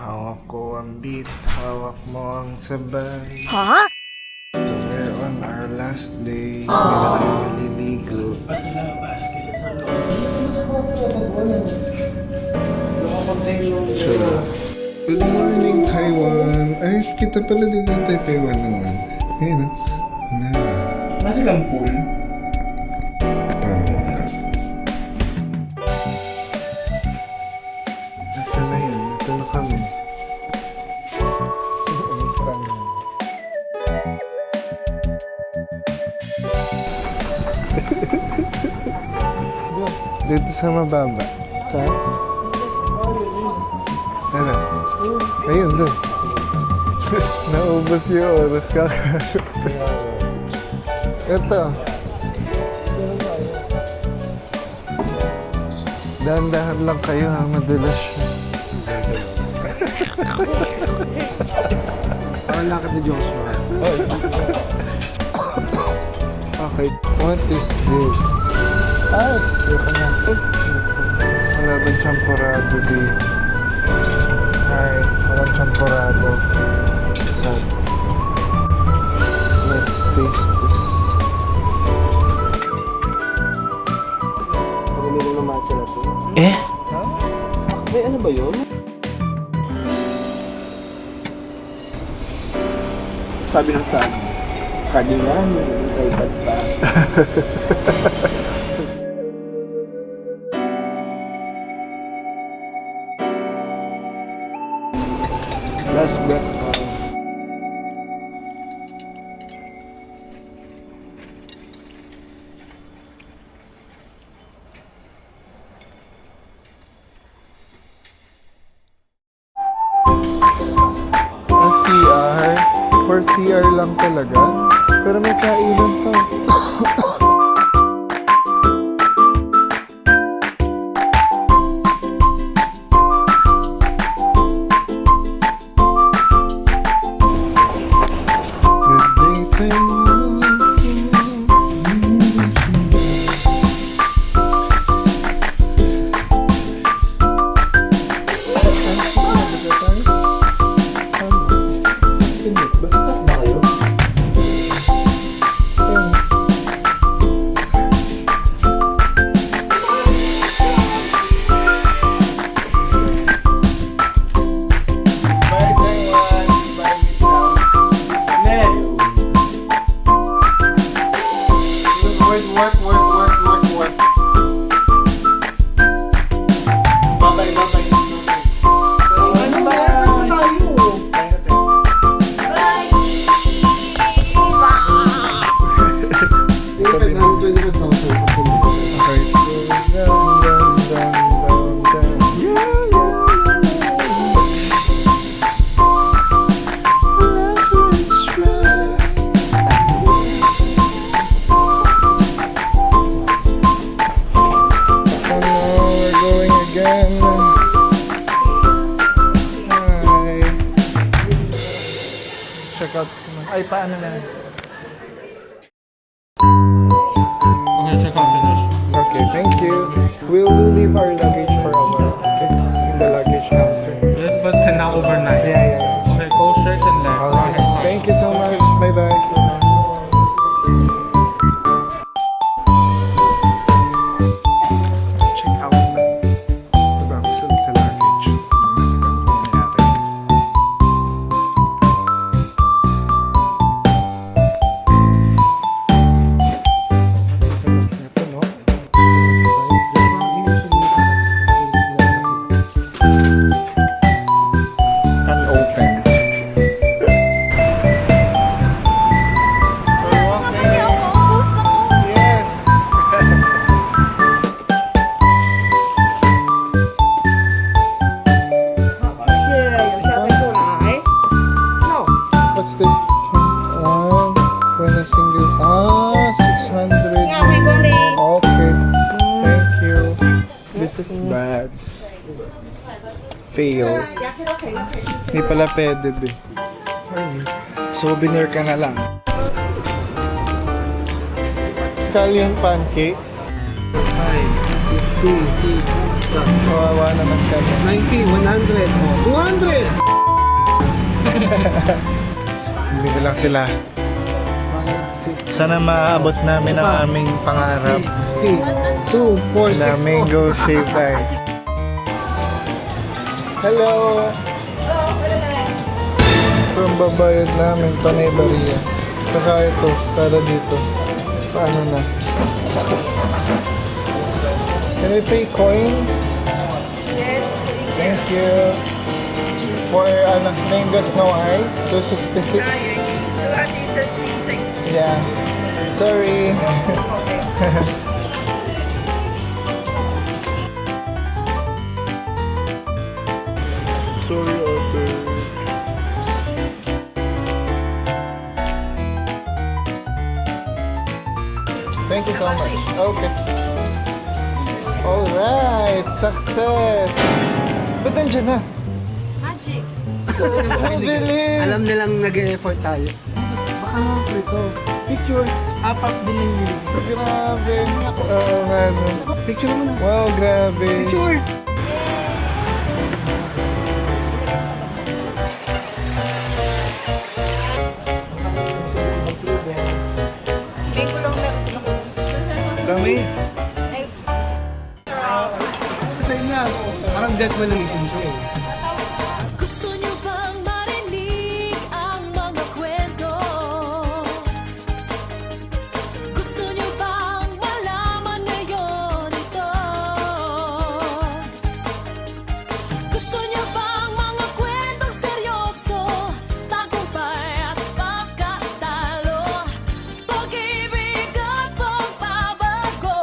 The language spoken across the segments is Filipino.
Hawak ko ang beat, hawak mo ang sabay. Ha? So we're on our last day. Hindi na tayo maliligo. Sa labas, kasi sa loob. So, good morning Taiwan. Ay, kita pala din ng Taiwan naman. Ayun na. Wala na. Nasa lang pool. Parang wala. Ito na yun. Ito na kami. Dito sa mababa. Saan? Ano? Ayun, doon. Naubos yung oras kakasok. Ito. Dahan-dahan lang kayo ha, madulas siya. Parang lakad ni Joshua. Okay, what is this? Ay, yoko na. Wala bang champurado dito? Ay, walang champurado. Sad. Let's taste this. Pagmili ng matcha na ito. Eh? May ano ba yun? Sabi ng sana. Saging yan, kay Pat pa. Last breakfast. CR. For CR lang talaga. Pero may kainan pa. Work. Bye-bye. Ano ba? Tayo. Okay. Oh no, we're going again. Hi. Check out. Ay, paano na? Okay, check out finish. Okay, thank you. We'll leave our luggage for a while. Okay? In the luggage counter. Yes, but cannot overnight. Yeah. Okay, go straight and left. Alright. Thank you so much. Bye-bye. Check out na. Diba? Gusto sa luggage. Ito, no? Unopened. We're walking. Yes. What's this? One. When a single. 600. Okay. Thank you. This is bad. Fail. Hindi pala pwede, be. Souvenir ka na lang. Scallion pancakes. 5, 50, Kawawa naman kami. 90, 100, 200! Hindi ko lang sila. Sana maabot namin ang aming pangarap. 2, 4, Na 6, mango shaved ice. Hello! Ito ang babayad namin, Panay Baria. Saka ito, para dito. Paano na? Can I pay coins? Yes. Thank you. For mango snow ice, 266. Yeah. Sorry. Sorry, Ate. Thank you so much. Okay. Alright, success. Ba't nandiyan na? Magic. Ang bilis. Alam nilang nag-e-effort tayo. Baka naman po ito. Picture. Apat din yung nilin. Grabe. Oo nga. No. Picture mo na. Wow, grabe. Picture. Mango lang meron. Dami. Sa'yo na. Parang dead mo lang isin siya eh. Gusto niyo bang marinig ang mga kwento? Gusto niyo bang malaman ngayon ito? Gusto niyo bang mga kwentong seryoso? Tagumpay at pagkatalo, pag-ibig at pagbabago.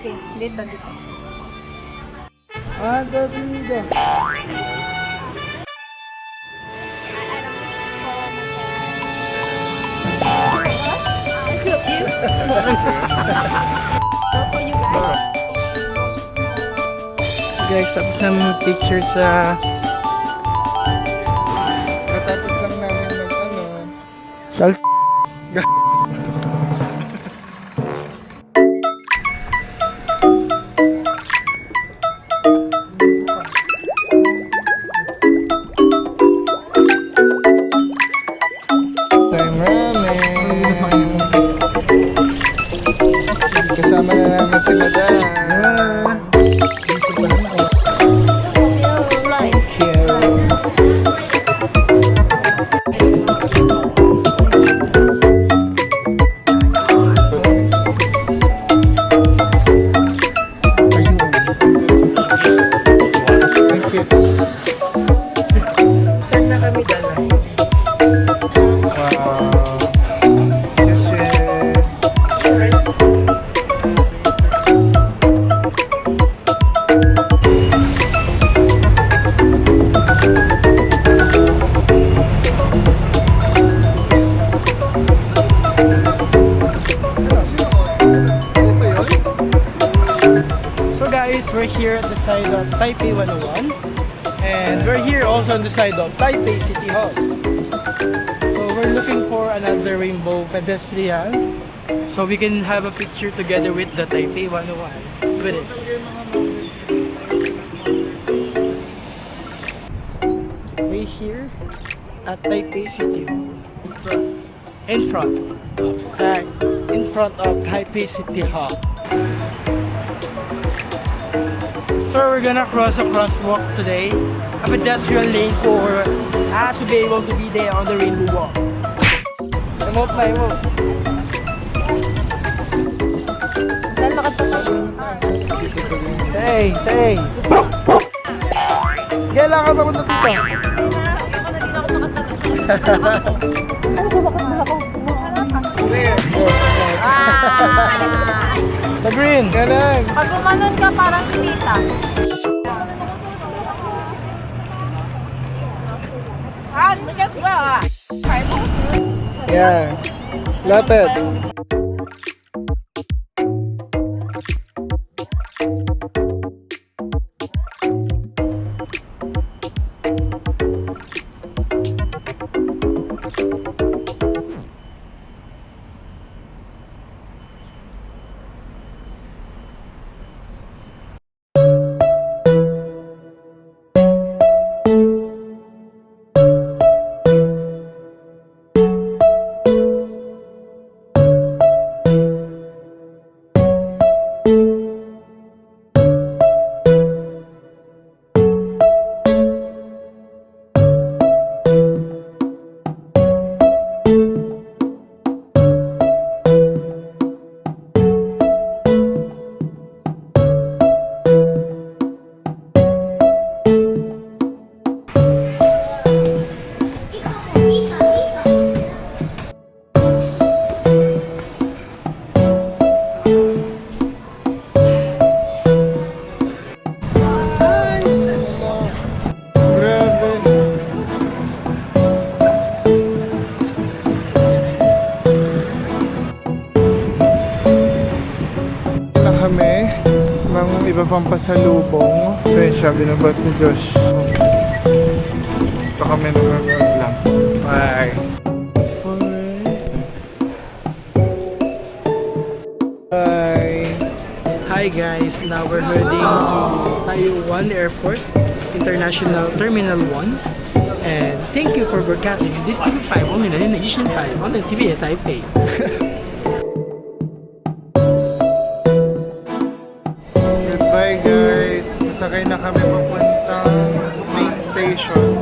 Okay, dito, dito. Dito. Help you. So for you guys. Guys, tapos namin mag-picture sa Natapos lang namin Charles. Time ramen. Kasama na namin si Madam. Thank you. Ayun. Thank you. Saan na kami dala? Wow. Yes. So guys, we're here at the side of Taipei 101 and we're here also on the side of Taipei City Hall. So we're looking for another rainbow pedestrian so we can have a picture together with the Taipei 101 with it. We're here at Taipei City Hall. In front of Taipei City Hall. So we're gonna cross a crosswalk today, a pedestrian lane for us to be able to be there on the rainbow walk. Emote na emote. Dahil nakatasabi. Stay. Kailan ka papunta dito? Sabi ako na din ako nakatanong. Ano sa bakit ba ako? Clear. The green. Galing. Pag umanon ka parang si Tita. Yeah. Lapit. iba pang pasalubong. So yun siya, binabot ni Josh. Ito kami nag-vlog lang. Bye! Bye! Hi guys, now we're heading to Taiwan Airport, International Terminal 1. And thank you for broadcasting this TV5 only na Asian 5 on the TV at Taipei. Goodbye guys! Masakay na kami papuntang main station.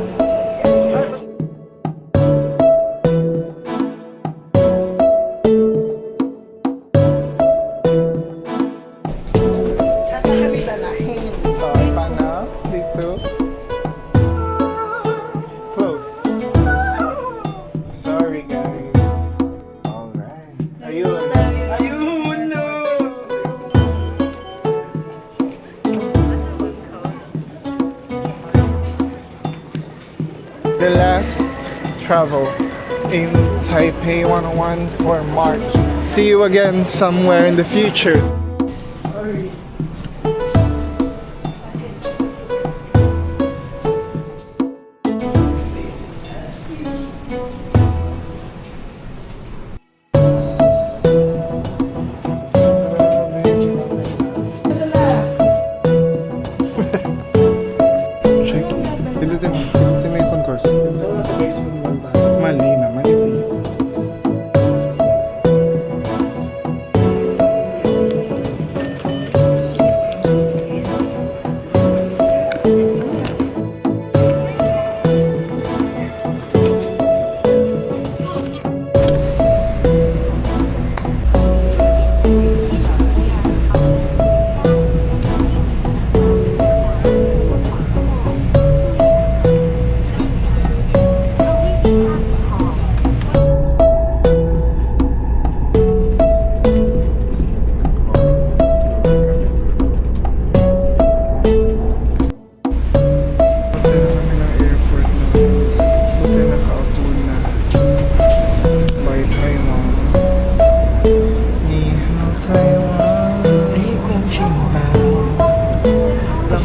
Paano? Dito? Close. Sorry guys. Alright. Ayun. The last travel in Taipei 101 for March. See you again somewhere in the future. Check. Pindutin mo yung concourse. Mali na, mali.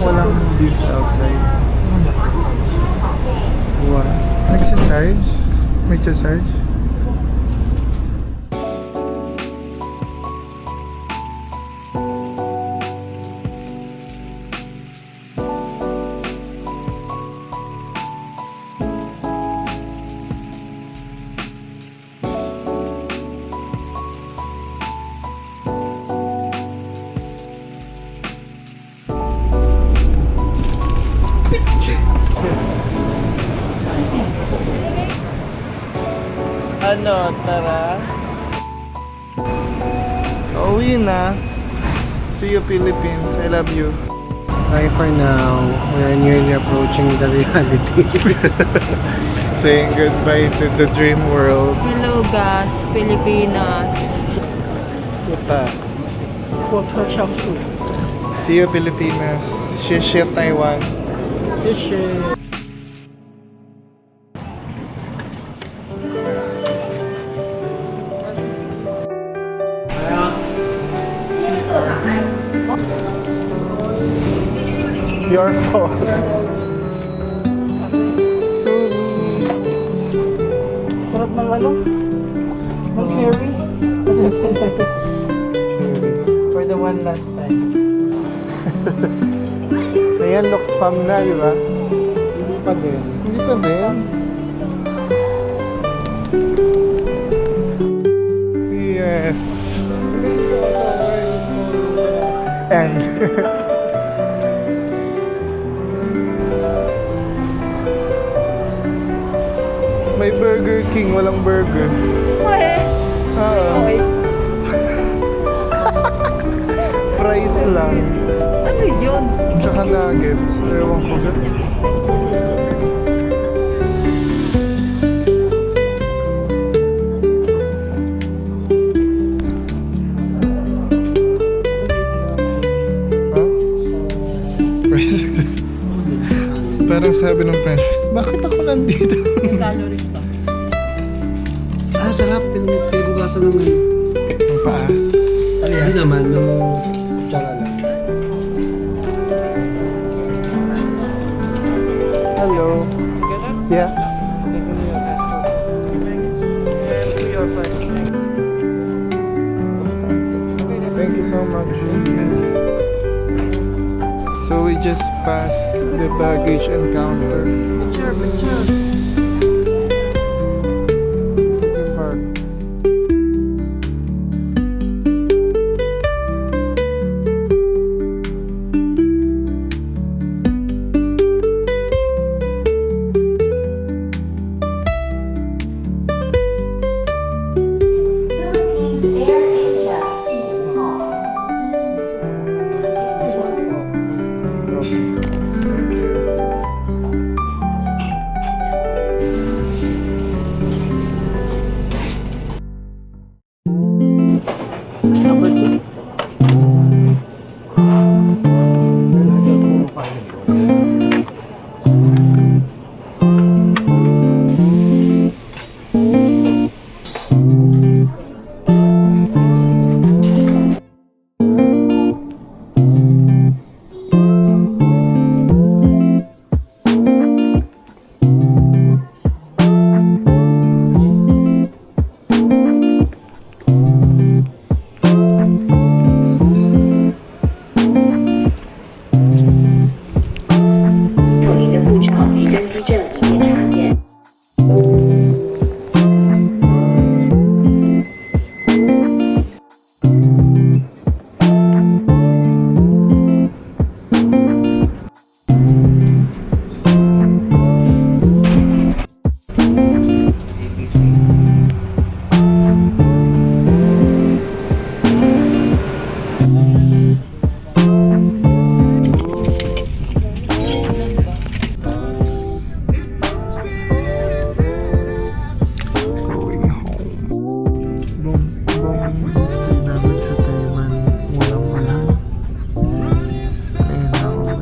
Walang beers outside. What? Nag-charge? May charge? Ano, tara? Uwi na. See you Philippines. I love you. Bye for now. We are nearly approaching the reality. Saying goodbye to the dream world. Hello guys, Pilipinas. Putas. Photoshop. See you Pilipinas. Shishi Taiwan. Your fault. Sorry. Sarap ng ano? Ng cherry. For the one last time. Ayan, looks fam na, di ba? Hindi pa din. Hindi pa din. Yes. And may Burger King, walang burger. Okay. Oo. Okay. Fries lang. Ano yun? Tsaka nuggets. Ewan ko dyan. Parang sabi ng French, bakit ako nandito? Calories to. Ah, sarap. Pinag-ugasan ng ano. Ang paa. Hindi naman, ng kutsara lang. Yeah. And to your flight. Thank you so much. So we just passed the baggage encounter. Picture. Park. This one? Okay. Thank you. Number 2. Going home. Buong stay namin sa Taiwan. Walang. So, ayun na ako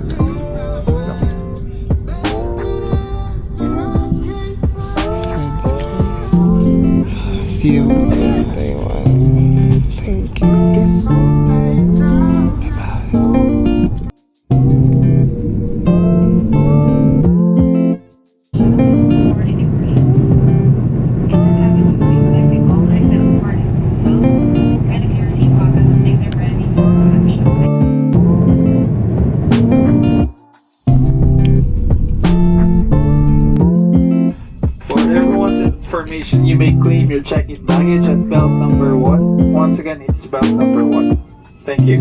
See you in Taiwan. Thank you. For everyone's information, you may claim your check-in baggage at belt number 1. Once again, it's belt number 1. Thank you.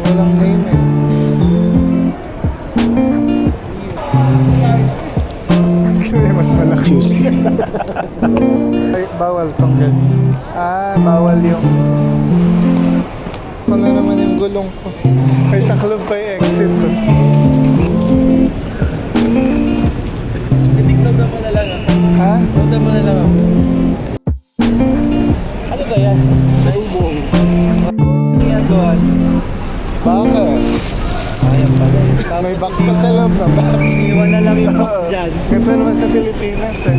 Walang name eh. Mas malaki. Ay, bawal tong ganyan. Bawal yung... Ako na naman yung gulong ko. Ay, taklob pa yung exit ko. Itignan mo na lang Ha? Tignan mo na lang Ano ba yan? Naubong. Yan doon. Bakit? Ayan pala. May box pa sa loob na box. Iwan na lang yung box dyan. Ganito naman sa Pilipinas eh.